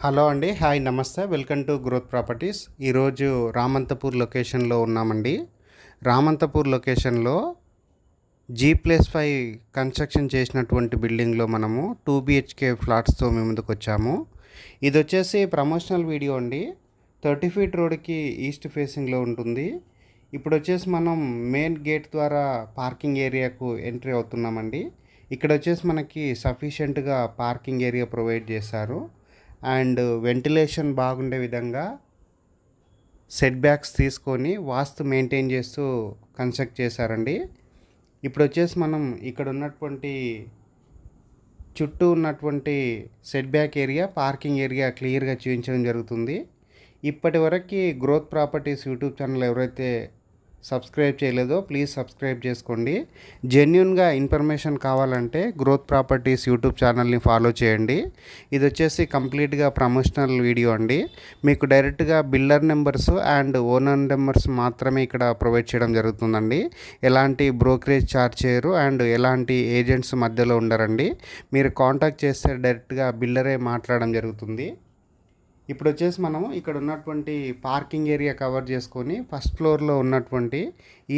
Hello అండి. Hi నమస్తే. Welcome to growth properties. ఈరోజు రామంతపూర్ లొకేషన్లో ఉన్నామండి. రామంతపూర్ లొకేషన్లో G+5 కన్స్ట్రక్షన్ చేసినటువంటి బిల్డింగ్లో మనము 2 BHK ఫ్లాట్స్తో మీ ముందుకు వచ్చాము. ఇది వచ్చేసి ప్రమోషనల్ వీడియో అండి. 30 ఫీట్ రోడ్కి ఈస్ట్ ఫేసింగ్లో ఉంటుంది. ఇప్పుడు వచ్చేసి మనం మెయిన్ గేట్ ద్వారా పార్కింగ్ ఏరియాకు ఎంట్రీ అవుతున్నామండి. ఇక్కడ వచ్చేసి మనకి సఫిషియెంట్గా పార్కింగ్ ఏరియా ప్రొవైడ్ చేశారు అండ్ వెంటిలేషన్ బాగుండే విధంగా సెట్ బ్యాక్స్ తీసుకొని వాస్తు మెయింటైన్ చేస్తూ కన్స్ట్రక్ట్ చేశారండి. ఇప్పుడు వచ్చేసి మనం ఇక్కడ ఉన్నటువంటి చుట్టూ ఉన్నటువంటి set back area, parking area క్లియర్గా చూపించడం జరుగుతుంది. ఇప్పటి వరకు గ్రోత్ ప్రాపర్టీస్ యూట్యూబ్ ఛానల్ ఎవరైతే సబ్స్క్రైబ్ చేయలేదో ప్లీజ్ సబ్స్క్రైబ్ చేసుకోండి. జెన్యున్గా ఇన్ఫర్మేషన్ కావాలంటే గ్రోత్ ప్రాపర్టీస్ యూట్యూబ్ ఛానల్ని ఫాలో చేయండి. ఇది వచ్చేసి కంప్లీట్గా ప్రమోషనల్ వీడియో అండి. మీకు డైరెక్ట్గా builder numbers and owner numbers మాత్రమే ఇక్కడ ప్రొవైడ్ చేయడం జరుగుతుందండి. ఎలాంటి బ్రోకరేజ్ ఛార్జ్ చేయరు అండ్ ఎలాంటి ఏజెంట్స్ మధ్యలో ఉండరండి. మీరు కాంటాక్ట్ చేస్తే డైరెక్ట్గా బిల్డరే మాట్లాడడం జరుగుతుంది. ఇప్పుడు వచ్చేసి మనము ఇక్కడ ఉన్నటువంటి పార్కింగ్ ఏరియా కవర్ చేసుకొని ఫస్ట్ ఫ్లోర్లో ఉన్నటువంటి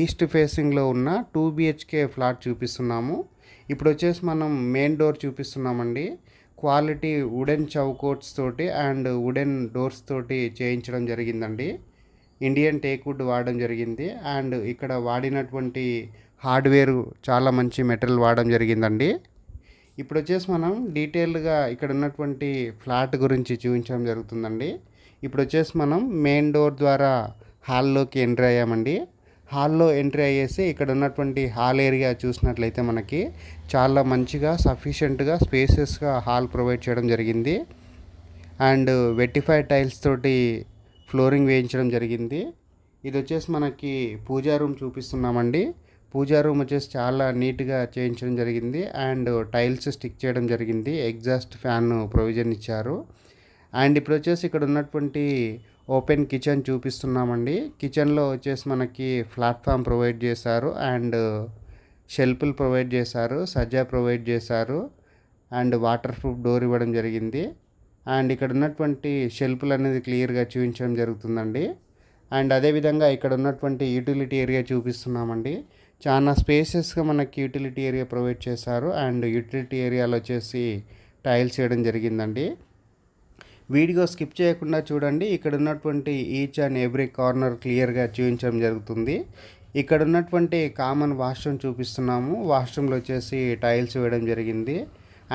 ఈస్ట్ ఫేసింగ్లో ఉన్న 2 BHK ఫ్లాట్ చూపిస్తున్నాము. ఇప్పుడు వచ్చేసి మనం మెయిన్ డోర్ చూపిస్తున్నామండి. క్వాలిటీ వుడెన్ చౌకోట్స్ తోటి అండ్ వుడెన్ డోర్స్ తోటి చేయించడం జరిగిందండి. ఇండియన్ టేక్వుడ్ వాడడం జరిగింది అండ్ ఇక్కడ వాడినటువంటి హార్డ్వేర్ చాలా మంచి మెటీరియల్ వాడడం జరిగిందండి. ఇప్పుడు వచ్చేసి మనం డీటెయిల్డ్గా ఇక్కడ ఉన్నటువంటి ఫ్లాట్ గురించి చూపించడం జరుగుతుందండి. ఇప్పుడు వచ్చేసి మనం మెయిన్ డోర్ ద్వారా హాల్లోకి ఎంట్రీ అయ్యామండి. హాల్లో ఎంట్రీ అయ్యేసి ఇక్కడ ఉన్నటువంటి హాల్ ఏరియా చూసినట్లయితే మనకి చాలా మంచిగా సఫిషియెంట్గా స్పేసెస్గా హాల్ ప్రొవైడ్ చేయడం జరిగింది అండ్ వెట్టిఫైడ్ టైల్స్ తోటి ఫ్లోరింగ్ వేయించడం జరిగింది. ఇది వచ్చేసి మనకి పూజా రూమ్ చూపిస్తున్నామండి. పూజా రూమ్ వచ్చేసి చాలా నీట్గా చేయించడం జరిగింది అండ్ టైల్స్ స్టిక్ చేయడం జరిగింది. ఎగ్జాస్ట్ ఫ్యాన్ ప్రొవిజన్ ఇచ్చారు అండ్ ఇప్పుడు వచ్చేసి ఇక్కడ ఉన్నటువంటి ఓపెన్ కిచెన్ చూపిస్తున్నామండి. కిచెన్లో వచ్చేసి మనకి ప్లాట్ఫామ్ ప్రొవైడ్ చేశారు అండ్ షెల్ఫ్లు ప్రొవైడ్ చేశారు, సజ్జా ప్రొవైడ్ చేశారు అండ్ వాటర్ ప్రూఫ్ డోర్ ఇవ్వడం జరిగింది అండ్ ఇక్కడ ఉన్నటువంటి షెల్ఫ్లు అనేది క్లియర్గా చూపించడం జరుగుతుందండి. అండ్ అదేవిధంగా ఇక్కడ ఉన్నటువంటి యూటిలిటీ ఏరియా చూపిస్తున్నామండి. చాలా స్పేసెస్గా మనకి యూటిలిటీ ఏరియా ప్రొవైడ్ చేశారు అండ్ యూటిలిటీ ఏరియాలో వచ్చేసి టైల్స్ వేయడం జరిగిందండి. వీడియో స్కిప్ చేయకుండా చూడండి. ఇక్కడ ఉన్నటువంటి ఈచ్ అండ్ ఎవ్రీ కార్నర్ క్లియర్గా చూపించడం జరుగుతుంది. ఇక్కడ ఉన్నటువంటి కామన్ వాష్రూమ్ చూపిస్తున్నాము. వాష్రూమ్లో వచ్చేసి టైల్స్ వేయడం జరిగింది.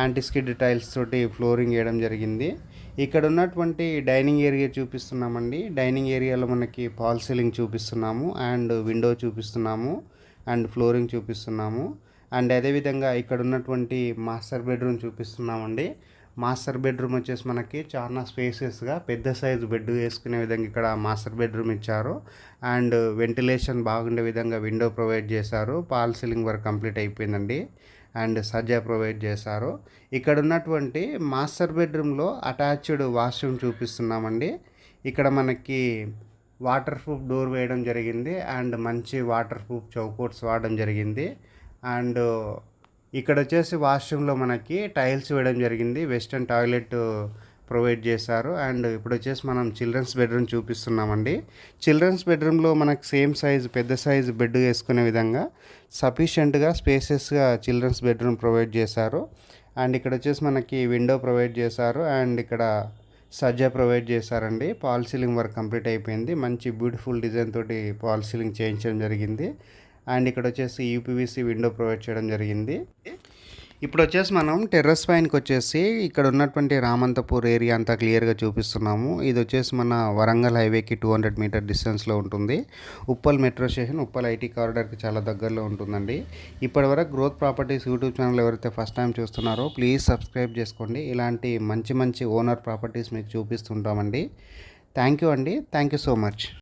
యాంటీ స్కిడ్ టైల్స్ తోటి ఫ్లోరింగ్ వేయడం జరిగింది. ఇక్కడ ఉన్నటువంటి డైనింగ్ ఏరియా చూపిస్తున్నామండి. డైనింగ్ ఏరియాలో మనకి ఫాల్ సీలింగ్ చూపిస్తున్నాము అండ్ విండో చూపిస్తున్నాము అండ్ ఫ్లోరింగ్ చూపిస్తున్నాము అండ్ అదేవిధంగా ఇక్కడ ఉన్నటువంటి మాస్టర్ బెడ్రూమ్ చూపిస్తున్నామండి. మాస్టర్ బెడ్రూమ్ వచ్చేసి మనకి చాలా స్పేసెస్గా పెద్ద సైజు బెడ్ వేసుకునే విధంగా ఇక్కడ మాస్టర్ బెడ్రూమ్ ఇచ్చారు అండ్ వెంటిలేషన్ బాగుండే విధంగా విండో ప్రొవైడ్ చేశారు. ఫాల్ సీలింగ్ వర్క్ కంప్లీట్ అయిపోయిందండి అండ్ సజ్జా ప్రొవైడ్ చేశారు. ఇక్కడ ఉన్నటువంటి మాస్టర్ బెడ్రూమ్లో అటాచ్డ్ వాష్రూమ్ చూపిస్తున్నామండి. ఇక్కడ మనకి వాటర్ ప్రూఫ్ డోర్ వేయడం జరిగింది అండ్ మంచి వాటర్ ప్రూఫ్ చౌకోట్స్ వాడడం జరిగింది అండ్ ఇక్కడ వచ్చేసి వాష్రూమ్లో మనకి టైల్స్ వేయడం జరిగింది. వెస్టర్న్ టాయిలెట్ ప్రొవైడ్ చేశారు అండ్ ఇప్పుడు వచ్చేసి మనం చిల్డ్రన్స్ బెడ్రూమ్ చూపిస్తున్నామండి. చిల్డ్రన్స్ బెడ్రూమ్లో మనకు సేమ్ సైజు పెద్ద సైజు బెడ్ వేసుకునే విధంగా సఫిషియెంట్గా స్పేసెస్గా చిల్డ్రన్స్ బెడ్రూమ్ ప్రొవైడ్ చేశారు అండ్ ఇక్కడ వచ్చేసి మనకి విండో ప్రొవైడ్ చేశారు అండ్ ఇక్కడ సజ్జా ప్రొవైడ్ చేశారండి. ఫాల్ సీలింగ్ వర్క్ కంప్లీట్ అయిపోయింది. మంచి బ్యూటిఫుల్ డిజైన్ తోటి ఫాల్ సీలింగ్ చేయించడం జరిగింది అండ్ ఇక్కడ వచ్చేసి యూపీవీసీ విండో ప్రొవైడ్ చేయడం జరిగింది. ఇప్పుడు వచ్చేసి మనం టెర్రస్ పైనకి వచ్చేసి ఇక్కడ ఉన్నటువంటి రామంతపూర్ ఏరియా అంతా క్లియర్గా చూపిస్తున్నాము. ఇది వచ్చేసి మన వరంగల్ హైవేకి 200 మీటర్ డిస్టెన్స్లో ఉంటుంది. Uppal metro station, Uppal IT కారిడార్కి చాలా దగ్గరలో ఉంటుందండి. ఇప్పటివరకు గ్రోత్ ప్రాపర్టీస్ యూట్యూబ్ ఛానల్ ఎవరైతే ఫస్ట్ టైం చూస్తున్నారో ప్లీజ్ సబ్స్క్రైబ్ చేసుకోండి. ఇలాంటి మంచి మంచి ఓనర్ ప్రాపర్టీస్ మీకు చూపిస్తుంటామండి. థ్యాంక్ యూ అండి. Thank you so much.